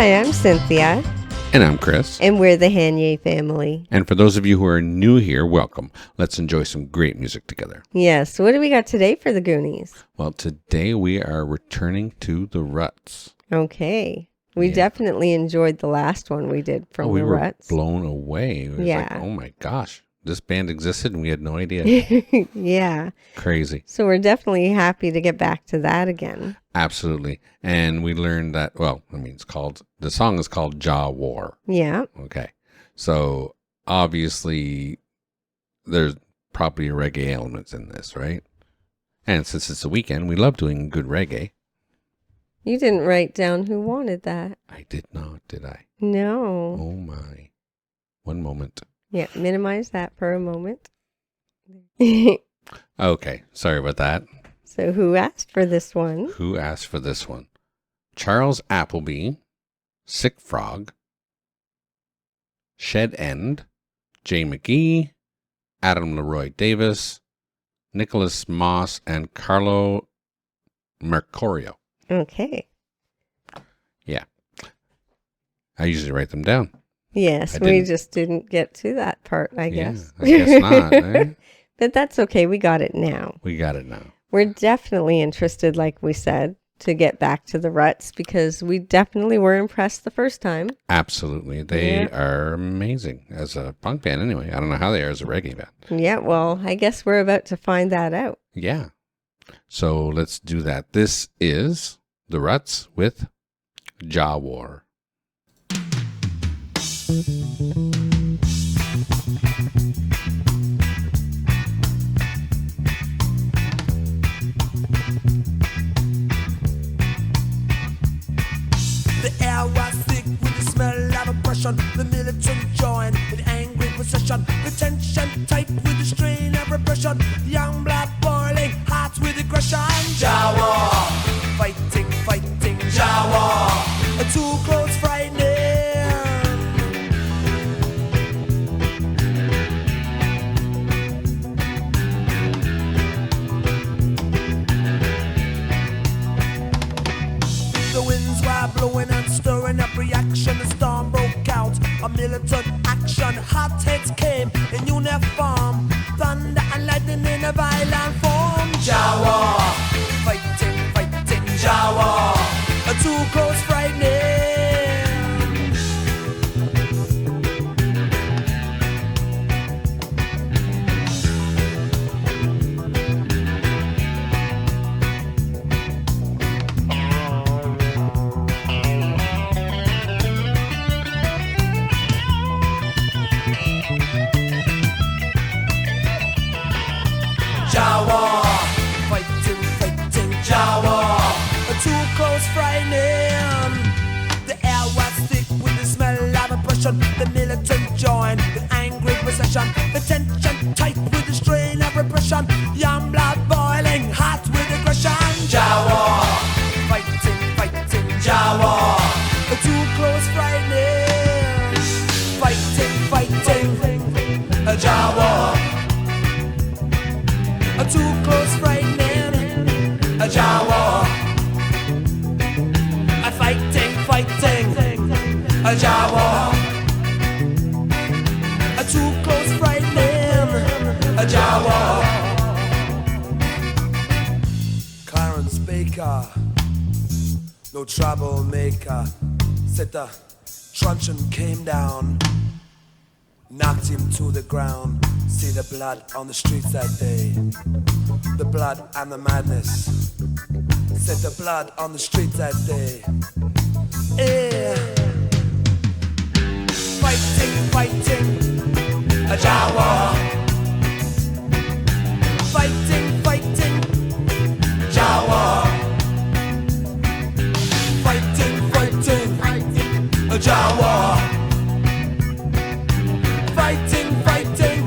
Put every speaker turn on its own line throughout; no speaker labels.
Hi, I'm Cynthia.
And I'm Chris.
And we're the Hanier Family.
And for those of you who are new here, welcome. Let's enjoy some great music together.
Yes. So what do we got today for the Goonies?
Well, today we are returning to the Ruts.
Okay. We definitely enjoyed the last one we did from the Ruts.
We were blown away. It was like, oh my gosh, this band existed and we had no idea.
Yeah.
Crazy.
So we're definitely happy to get back to that again.
Absolutely. And we learned that, the song is called Jah War.
Yeah.
Okay. So obviously there's probably reggae elements in this, right? And since it's a weekend, we love doing good reggae.
You didn't write down who wanted that.
I did not, did I?
No.
Oh my. One moment.
Yeah, minimize that for a moment.
Okay, sorry about that.
So who asked for this one?
Who asked for this one? Charles Appleby, Sick Frog, Shed End, Jay McGee, Adam Leroy Davis, Nicholas Moss, and Carlo Mercurio.
Okay.
Yeah. I usually write them down.
Yes, we just didn't get to that part, I guess.
I guess not. Eh?
But that's okay. We got it now.
We got it now.
We're definitely interested, like we said, to get back to the Ruts because we definitely were impressed the first time.
Absolutely. They are amazing as a punk band anyway. I don't know how they are as a reggae band.
Yeah, well, I guess we're about to find that out.
Yeah. So let's do that. This is the Ruts with Jah War.
The air was thick with the smell of oppression. The militant joined in angry procession. The tension tight with the strain of repression. Young blood boiling, hearts with aggression. Jah War, fighting, fighting, Jah War. Too close, frightening. The winds were blowing and stirring up reaction. The storm broke out, a militant action. Hot heads came in uniform, thunder and lightning in a violent form. Jah War, fighting, fighting, Jah War. Too close, frightening. Jah War, fighting, fighting, Jah War. Too close, frightening. The air was thick with the smell of oppression. The militant joined with angry procession. The tension tight with the strain of repression. Young blood boiling, hot with aggression. Jah War, fighting, fighting, Jah War. Too close, frightening. Fighting, fighting, Jah War. Too close, frightening, Jah War. Fighting, fighting, Jah War. Too close, frightening, Jah War. Clarence Baker, no troublemaker. Said the truncheon came down, knocked him to the ground. See the blood on the streets that day. The blood and the madness. Said the blood on the streets that day. Yeah. Fighting, fighting, Jah War. Fighting, fighting, Jah War. Fighting, fighting, Jah War. Fighting, fighting,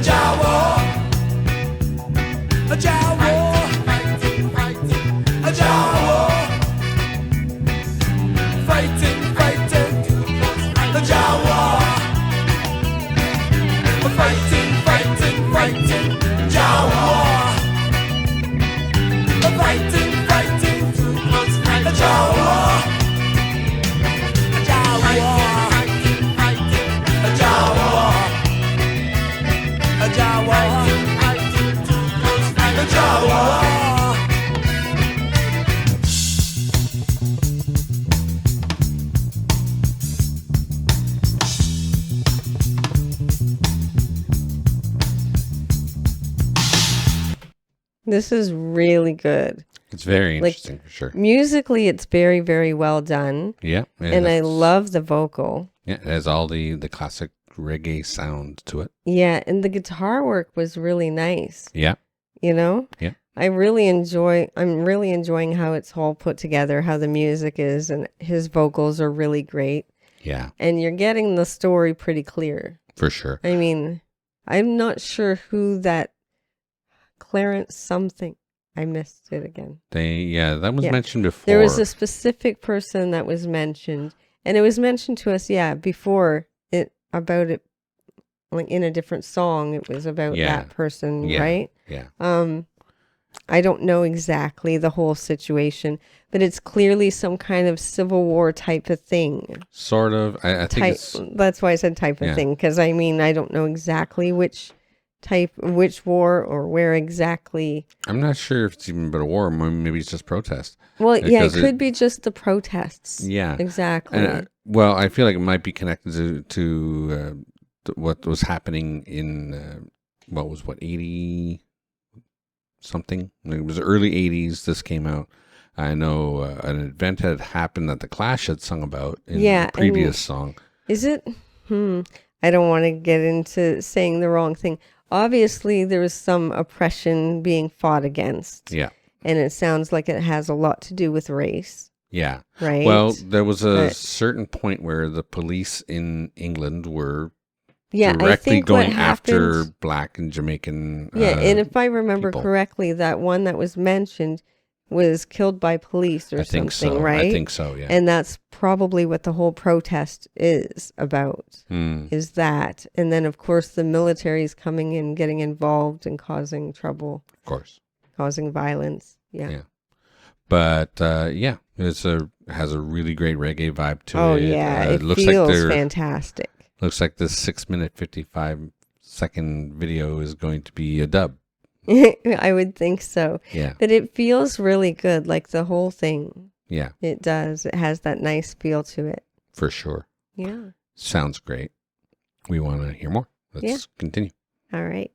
Jah War. Jah War. Fighting, fighting, Jah War. Fighting, fighting, Jah War. Fighting, fighting, fighting, Jah War. Fighting, fighting, Jah War. The Jah War.
This is really good.
It's very
Like,
interesting for sure.
Musically, it's very, very well done.
Yeah.
And I love the vocal.
Yeah, it has all the classic reggae sound to it.
Yeah, and the guitar work was really nice.
Yeah.
You know?
Yeah.
I'm really enjoying how it's all put together, how the music is, and his vocals are really great.
Yeah,
And you're getting the story pretty clear.
for sure.
I mean, I'm not sure who that Clarence something. I missed it again.
That was
Yeah.
mentioned before.
There was a specific person that was mentioned, and it was mentioned to us, before about it, like in a different song. It was about that person,
Yeah.
right?
Yeah.
I don't know exactly the whole situation, but it's clearly some kind of Civil War type of thing.
Sort of. I think
That's why I said type of thing, because I mean, I don't know exactly which war or where exactly.
I'm not sure if it's even about a war. Maybe it's just protest.
Well, yeah, it
Because
could be just the protests.
Yeah.
Exactly.
And, well, I feel like it might be connected to what was happening in, 80 something? It was early 80s. This came out. I know an event had happened that the Clash had sung about in the previous song.
Is it? I don't want to get into saying the wrong thing. Obviously, there was some oppression being fought against.
Yeah.
And it sounds like it has a lot to do with race.
Yeah.
Right.
Well, there was a certain point where the police in England were directly going after black and Jamaican.
And if I remember
people.
correctly, that one that was mentioned was killed by police or something, right?
I think so, yeah.
And that's probably what the whole protest is about, is that. And then, of course, the military is coming in, getting involved and causing trouble.
Of course.
Causing violence. Yeah.
But, has a really great reggae vibe to it.
Oh, yeah. It
looks
feels
like
fantastic.
Looks like this 6-minute, 55-second video is going to be a dub.
I would think so.
Yeah.
But it feels really good, like the whole thing.
Yeah.
It does. It has that nice feel to it.
For sure.
Yeah.
Sounds great. We want to hear more. Let's continue.
All right.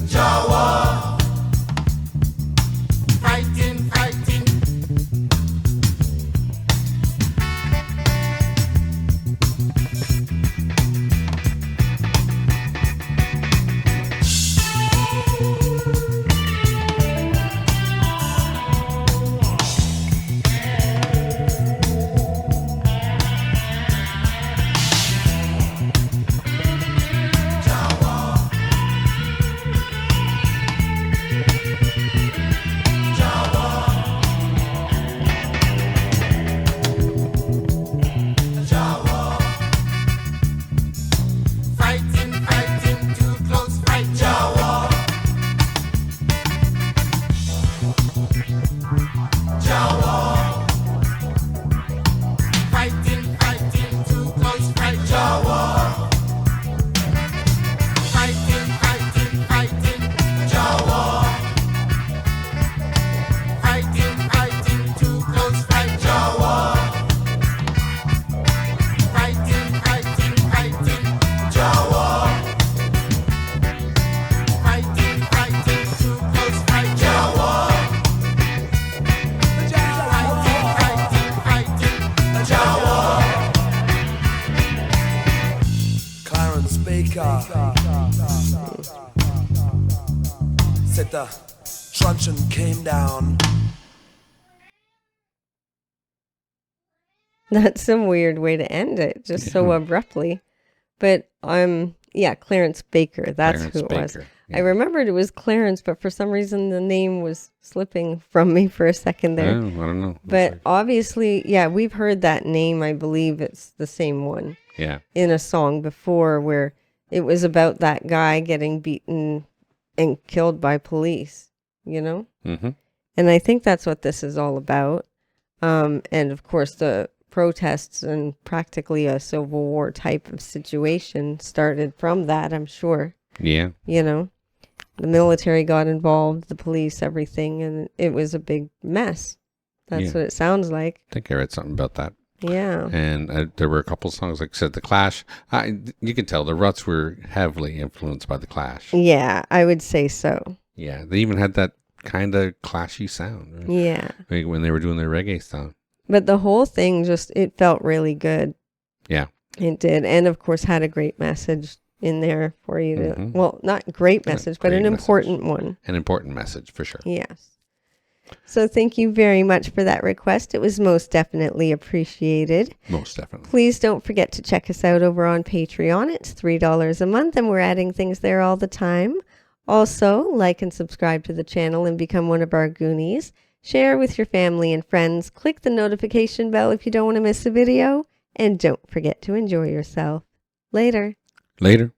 Jah War. Fighting, fighting. the truncheon came down.
That's some weird way to end it, just so abruptly. But yeah, Clarence Baker. That's
Clarence
who it was.
Baker,
I remembered it was Clarence, but for some reason the name was slipping from me for a second there.
Oh, I don't know.
But obviously, yeah, we've heard that name. I believe it's the same one.
Yeah.
In a song before where it was about that guy getting beaten and killed by police, you know?
Mm-hmm.
And I think that's what this is all about. And of course, the protests and practically a Civil War type of situation started from that, I'm sure.
Yeah.
You know, the military got involved, the police, everything, and it was a big mess. That's what it sounds like.
I think I read something about that.
Yeah.
And there were a couple songs, like I said, The Clash. You can tell the Ruts were heavily influenced by The Clash.
Yeah, I would say so.
Yeah. They even had that kind of clashy sound. Right?
Yeah.
Like when they were doing their reggae stuff.
But the whole thing it felt really good.
Yeah.
It did. And of course had a great message in there for you to, well, not great message, but an important one.
An important message for sure.
Yes. So thank you very much for that request. It was most definitely appreciated.
Most definitely.
Please don't forget to check us out over on Patreon. It's $3 a month and we're adding things there all the time. Also, like and subscribe to the channel and become one of our Goonies. Share with your family and friends. Click the notification bell if you don't want to miss a video. And don't forget to enjoy yourself. Later.
Later.